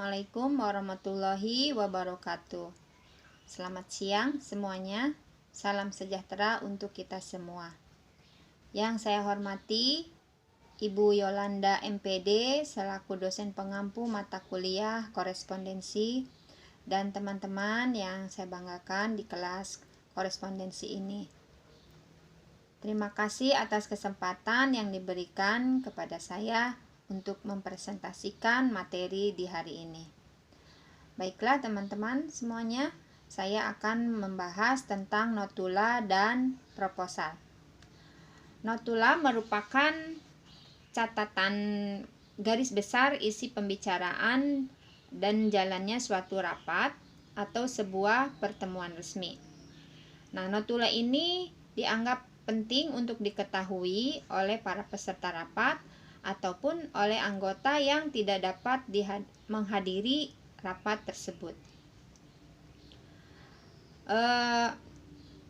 Assalamualaikum warahmatullahi wabarakatuh. Selamat siang semuanya. Salam sejahtera untuk kita semua. Yang saya hormati Ibu Yolanda MPD selaku dosen pengampu mata kuliah korespondensi dan teman-teman yang saya banggakan di kelas korespondensi ini. Terima kasih atas kesempatan yang diberikan kepada saya untuk mempresentasikan materi di hari ini. Baiklah teman-teman semuanya, saya akan membahas tentang notula dan proposal. Notula merupakan catatan garis besar isi pembicaraan dan jalannya suatu rapat atau sebuah pertemuan resmi. Nah, notula ini dianggap penting untuk diketahui oleh para peserta rapat ataupun oleh anggota yang tidak dapat menghadiri rapat tersebut.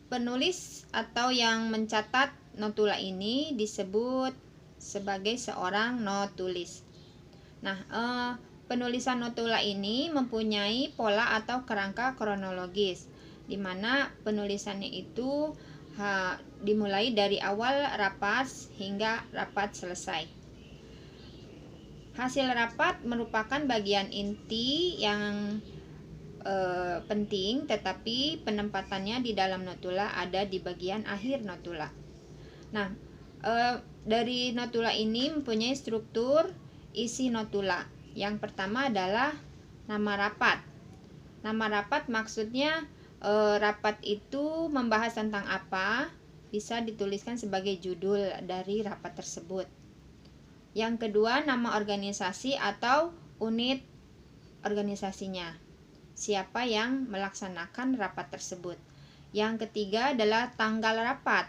Penulis atau yang mencatat notula ini disebut sebagai seorang notulis. Nah, penulisan notula ini mempunyai pola atau kerangka kronologis, di mana penulisannya itu dimulai dari awal rapat hingga rapat selesai. Hasil rapat merupakan bagian inti yang penting, tetapi penempatannya di dalam notula ada di bagian akhir notula. Nah, dari notula ini mempunyai struktur isi notula. Yang pertama adalah nama rapat. Nama rapat maksudnya rapat itu membahas tentang apa, bisa dituliskan sebagai judul dari rapat tersebut. Yang kedua, nama organisasi atau unit organisasinya. Siapa yang melaksanakan rapat tersebut. Yang ketiga adalah tanggal rapat.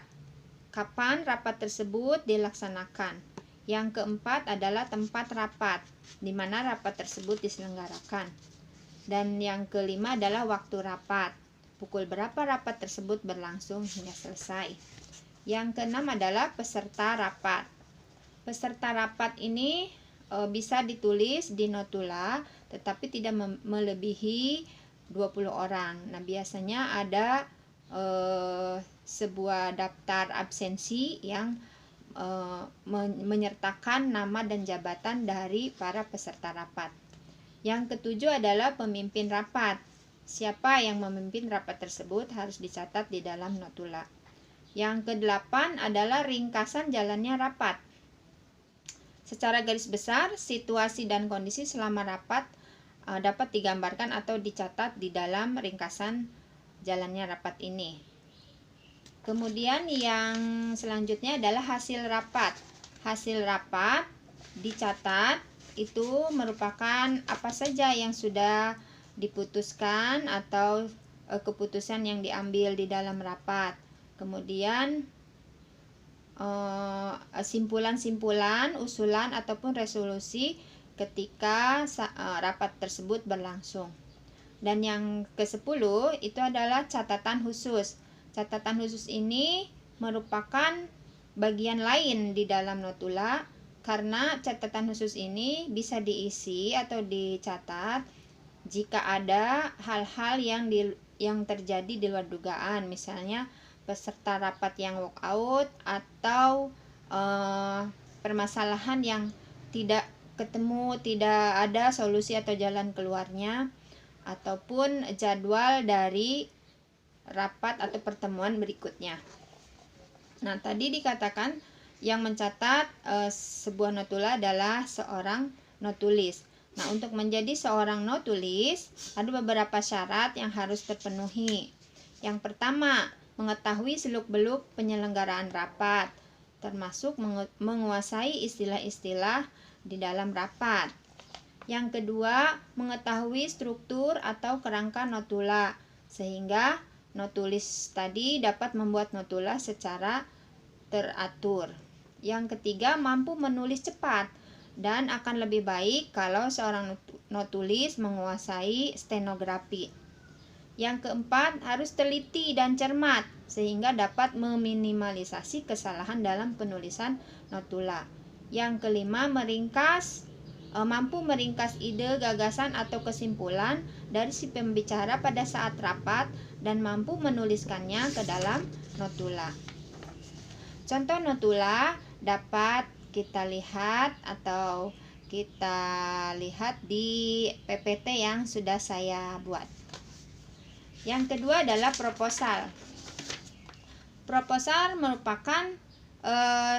Kapan rapat tersebut dilaksanakan. Yang keempat adalah tempat rapat, di mana rapat tersebut diselenggarakan. Dan yang kelima adalah waktu rapat. Pukul berapa rapat tersebut berlangsung hingga selesai. Yang keenam adalah peserta rapat. Peserta rapat ini bisa ditulis di notula, tetapi tidak melebihi 20 orang. Nah, biasanya ada sebuah daftar absensi yang menyertakan nama dan jabatan dari para peserta rapat. Yang ketujuh adalah pemimpin rapat. Siapa yang memimpin rapat tersebut harus dicatat di dalam notula. Yang kedelapan adalah ringkasan jalannya rapat. Secara garis besar, situasi dan kondisi selama rapat dapat digambarkan atau dicatat di dalam ringkasan jalannya rapat ini. Kemudian yang selanjutnya adalah hasil rapat. Hasil rapat dicatat itu merupakan apa saja yang sudah diputuskan atau keputusan yang diambil di dalam rapat. Kemudian simpulan-simpulan, usulan ataupun resolusi ketika rapat tersebut berlangsung. Dan yang ke-10 itu adalah catatan khusus. Catatan khusus ini merupakan bagian lain di dalam notula, karena catatan khusus ini bisa diisi atau dicatat jika ada hal-hal yang terjadi di luar dugaan, misalnya peserta rapat yang walk out atau permasalahan yang tidak ketemu, tidak ada solusi atau jalan keluarnya, ataupun jadwal dari rapat atau pertemuan berikutnya. Nah, tadi dikatakan yang mencatat sebuah notula adalah seorang notulis. Nah, untuk menjadi seorang notulis ada beberapa syarat yang harus terpenuhi. Yang pertama, mengetahui seluk-beluk penyelenggaraan rapat, termasuk menguasai istilah-istilah di dalam rapat. Yang kedua, mengetahui struktur atau kerangka notula, sehingga notulis tadi dapat membuat notula secara teratur. Yang ketiga, mampu menulis cepat, dan akan lebih baik kalau seorang notulis menguasai stenografi. Yang keempat, harus teliti dan cermat sehingga dapat meminimalisasi kesalahan dalam penulisan notula. Yang kelima, meringkas mampu meringkas ide, gagasan, atau kesimpulan dari si pembicara pada saat rapat dan mampu menuliskannya ke dalam notula. Contoh notula dapat kita lihat di PPT yang sudah saya buat. Yang kedua adalah proposal. Proposal merupakan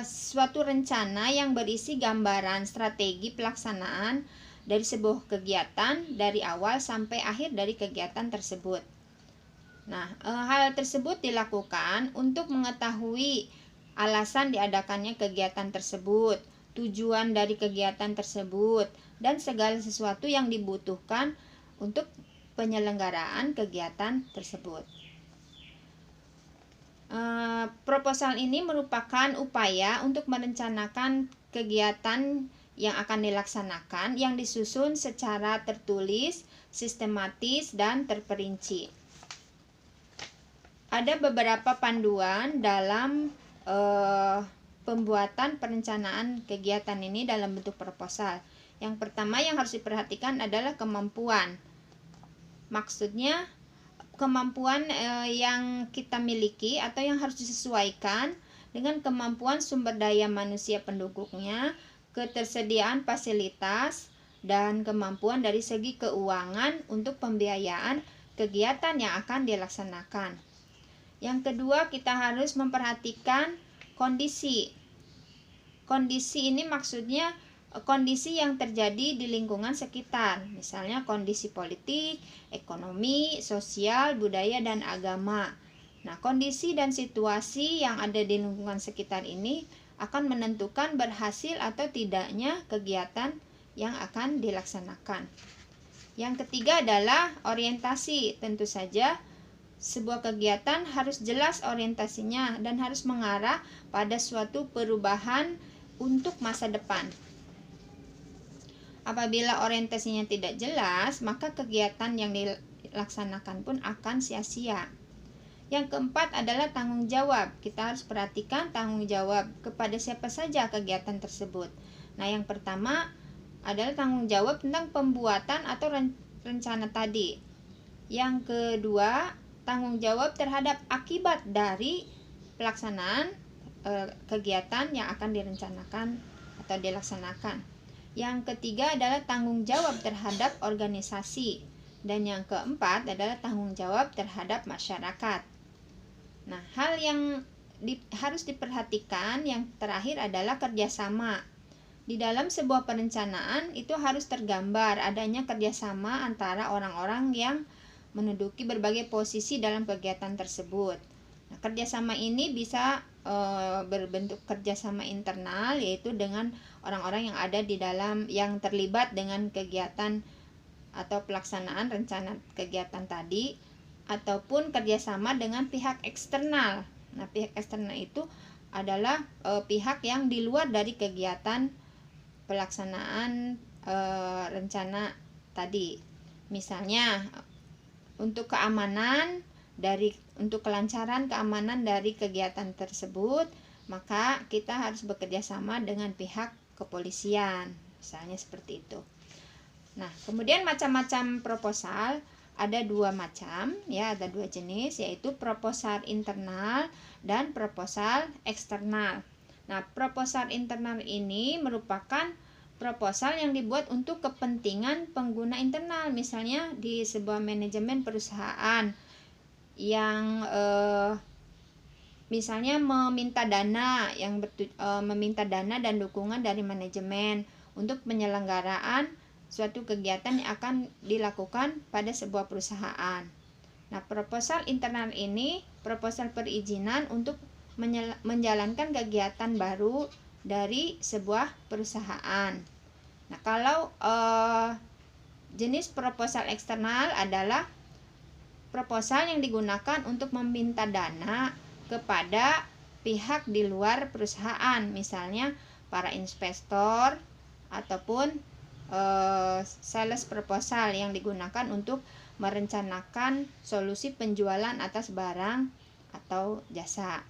suatu rencana yang berisi gambaran strategi pelaksanaan dari sebuah kegiatan dari awal sampai akhir dari kegiatan tersebut. Nah, hal tersebut dilakukan untuk mengetahui alasan diadakannya kegiatan tersebut, tujuan dari kegiatan tersebut, dan segala sesuatu yang dibutuhkan untuk penyelenggaraan kegiatan tersebut. Proposal ini merupakan upaya untuk merencanakan kegiatan yang akan dilaksanakan yang disusun secara tertulis, sistematis, dan terperinci. Ada beberapa panduan dalam pembuatan perencanaan kegiatan ini dalam bentuk proposal. Yang pertama yang harus diperhatikan adalah kemampuan. Maksudnya kemampuan yang kita miliki atau yang harus disesuaikan dengan kemampuan sumber daya manusia pendukungnya, ketersediaan fasilitas, dan kemampuan dari segi keuangan untuk pembiayaan kegiatan yang akan dilaksanakan. Yang kedua, kita harus memperhatikan kondisi. Kondisi ini maksudnya kondisi yang terjadi di lingkungan sekitar, misalnya kondisi politik, ekonomi, sosial, budaya, dan agama. Nah, kondisi dan situasi yang ada di lingkungan sekitar ini akan menentukan berhasil atau tidaknya kegiatan yang akan dilaksanakan. Yang ketiga adalah orientasi. Tentu saja sebuah kegiatan harus jelas orientasinya dan harus mengarah pada suatu perubahan untuk masa depan. Apabila orientasinya tidak jelas, maka kegiatan yang dilaksanakan pun akan sia-sia. Yang keempat adalah tanggung jawab. Kita harus perhatikan tanggung jawab kepada siapa saja kegiatan tersebut. Nah, yang pertama adalah tanggung jawab tentang pembuatan atau rencana tadi. Yang kedua, tanggung jawab terhadap akibat dari pelaksanaan kegiatan yang akan direncanakan atau dilaksanakan. Yang ketiga adalah tanggung jawab terhadap organisasi. Dan yang keempat adalah tanggung jawab terhadap masyarakat. Nah, hal yang harus diperhatikan yang terakhir adalah kerjasama. Di dalam sebuah perencanaan itu harus tergambar adanya kerjasama antara orang-orang yang menduduki berbagai posisi dalam kegiatan tersebut. Nah, kerjasama ini bisa berbentuk kerjasama internal, yaitu dengan orang-orang yang ada di dalam yang terlibat dengan kegiatan atau pelaksanaan rencana kegiatan tadi, ataupun kerjasama dengan pihak eksternal. Nah, pihak eksternal itu adalah pihak yang di luar dari kegiatan pelaksanaan rencana tadi. Misalnya untuk keamanan untuk kelancaran keamanan dari kegiatan tersebut, maka kita harus bekerja sama dengan pihak kepolisian, misalnya seperti itu. Nah, kemudian macam-macam proposal ada dua macam, ya, ada dua jenis, yaitu proposal internal dan proposal eksternal. Nah, proposal internal ini merupakan proposal yang dibuat untuk kepentingan pengguna internal, misalnya di sebuah manajemen perusahaan yang misalnya meminta dana dan dukungan dari manajemen untuk penyelenggaraan suatu kegiatan yang akan dilakukan pada sebuah perusahaan. Nah, proposal internal ini proposal perizinan untuk menjalankan kegiatan baru dari sebuah perusahaan. Nah, kalau jenis proposal eksternal adalah proposal yang digunakan untuk meminta dana kepada pihak di luar perusahaan, misalnya para investor ataupun sales proposal yang digunakan untuk merencanakan solusi penjualan atas barang atau jasa.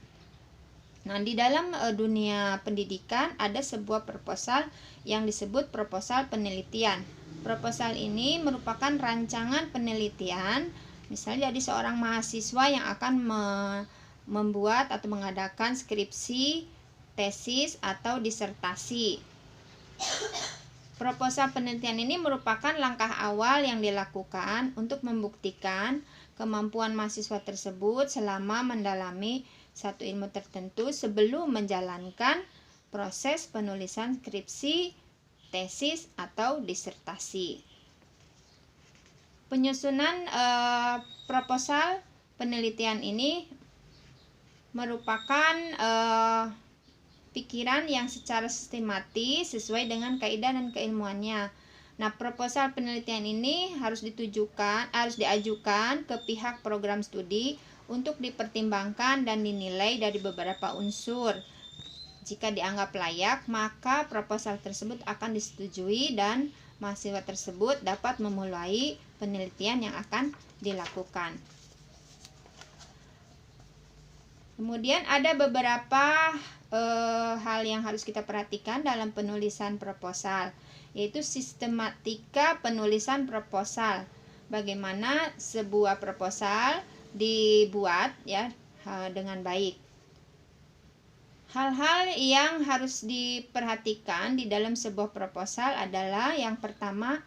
Nah, di dalam dunia pendidikan ada sebuah proposal yang disebut proposal penelitian. Proposal ini merupakan rancangan penelitian, misalnya dari seorang mahasiswa yang akan membuat atau mengadakan skripsi, tesis, atau disertasi. Proposal penelitian ini merupakan langkah awal yang dilakukan untuk membuktikan kemampuan mahasiswa tersebut selama mendalami satu ilmu tertentu sebelum menjalankan proses penulisan skripsi, tesis, atau disertasi. Penyusunan proposal penelitian ini merupakan pikiran yang secara sistematis sesuai dengan kaidah dan keilmuannya. Nah, proposal penelitian ini harus diajukan ke pihak program studi untuk dipertimbangkan dan dinilai dari beberapa unsur. Jika dianggap layak, maka proposal tersebut akan disetujui dan mahasiswa tersebut dapat memulai penelitian yang akan dilakukan. Kemudian ada beberapa hal yang harus kita perhatikan dalam penulisan proposal, yaitu sistematika penulisan proposal. Bagaimana sebuah proposal dibuat ya dengan baik. Hal-hal yang harus diperhatikan di dalam sebuah proposal adalah yang pertama,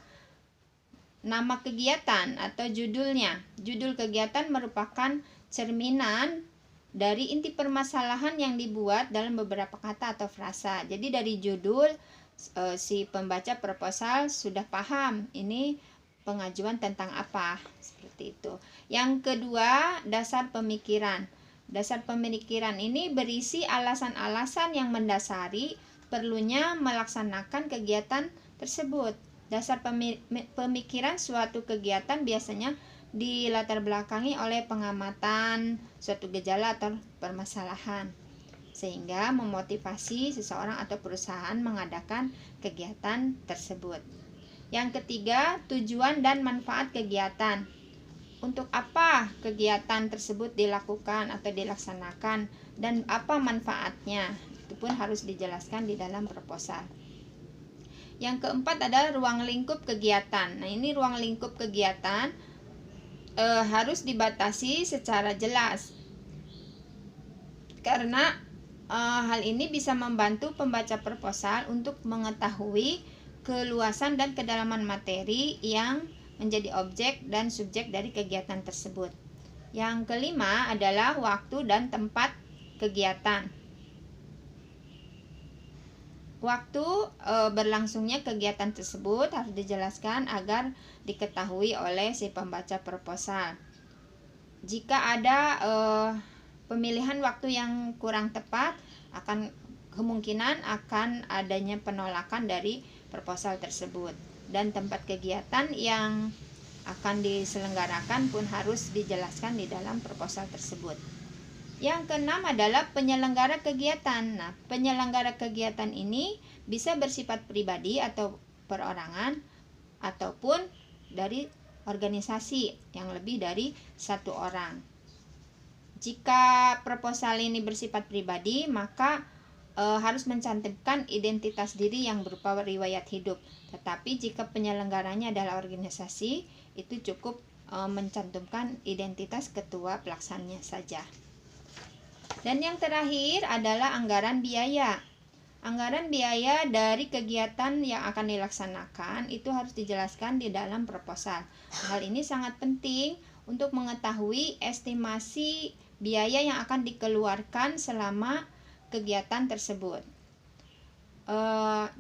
nama kegiatan atau judulnya. Judul kegiatan merupakan cerminan dari inti permasalahan yang dibuat dalam beberapa kata atau frasa. Jadi dari judul si pembaca proposal sudah paham ini pengajuan tentang apa, seperti itu. Yang kedua, dasar pemikiran. Dasar pemikiran ini berisi alasan-alasan yang mendasari perlunya melaksanakan kegiatan tersebut. Dasar pemikiran suatu kegiatan biasanya dilatar belakangi oleh pengamatan suatu gejala atau permasalahan, sehingga memotivasi seseorang atau perusahaan mengadakan kegiatan tersebut. Yang ketiga, tujuan dan manfaat kegiatan. Untuk apa kegiatan tersebut dilakukan atau dilaksanakan dan apa manfaatnya, itu pun harus dijelaskan di dalam proposal. Yang keempat adalah ruang lingkup kegiatan. Nah, ini ruang lingkup kegiatan harus dibatasi secara jelas, karena hal ini bisa membantu pembaca proposal untuk mengetahui keluasan dan kedalaman materi yang menjadi objek dan subjek dari kegiatan tersebut. Yang kelima adalah waktu dan tempat kegiatan. Waktu berlangsungnya kegiatan tersebut harus dijelaskan agar diketahui oleh si pembaca proposal. Jika ada pemilihan waktu yang kurang tepat, kemungkinan akan adanya penolakan dari proposal tersebut. Dan tempat kegiatan yang akan diselenggarakan pun harus dijelaskan di dalam proposal tersebut. Yang keenam adalah penyelenggara kegiatan. Nah, penyelenggara kegiatan ini bisa bersifat pribadi atau perorangan ataupun dari organisasi yang lebih dari satu orang. Jika proposal ini bersifat pribadi, maka harus mencantumkan identitas diri yang berupa riwayat hidup. Tetapi jika penyelenggaranya adalah organisasi, itu cukup mencantumkan identitas ketua pelaksananya saja. Dan yang terakhir adalah anggaran biaya. Anggaran biaya dari kegiatan yang akan dilaksanakan itu harus dijelaskan di dalam proposal. Hal ini sangat penting untuk mengetahui estimasi biaya yang akan dikeluarkan selama kegiatan tersebut.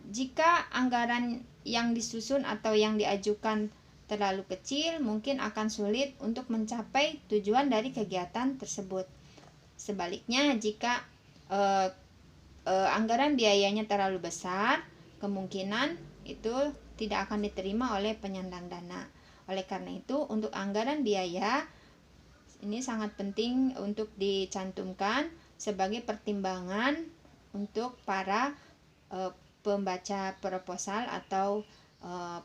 Jika anggaran yang disusun atau yang diajukan terlalu kecil, mungkin akan sulit untuk mencapai tujuan dari kegiatan tersebut. Sebaliknya, jika anggaran biayanya terlalu besar, kemungkinan itu tidak akan diterima oleh penyandang dana. Oleh karena itu, untuk anggaran biaya ini sangat penting untuk dicantumkan sebagai pertimbangan untuk para pembaca proposal atau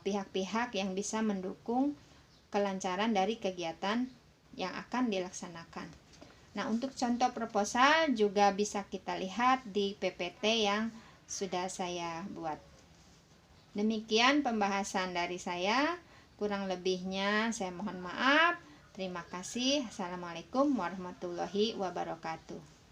pihak-pihak yang bisa mendukung kelancaran dari kegiatan yang akan dilaksanakan. Nah, untuk contoh proposal juga bisa kita lihat di PPT yang sudah saya buat. Demikian pembahasan dari saya. Kurang lebihnya saya mohon maaf. Terima kasih. Assalamualaikum warahmatullahi wabarakatuh.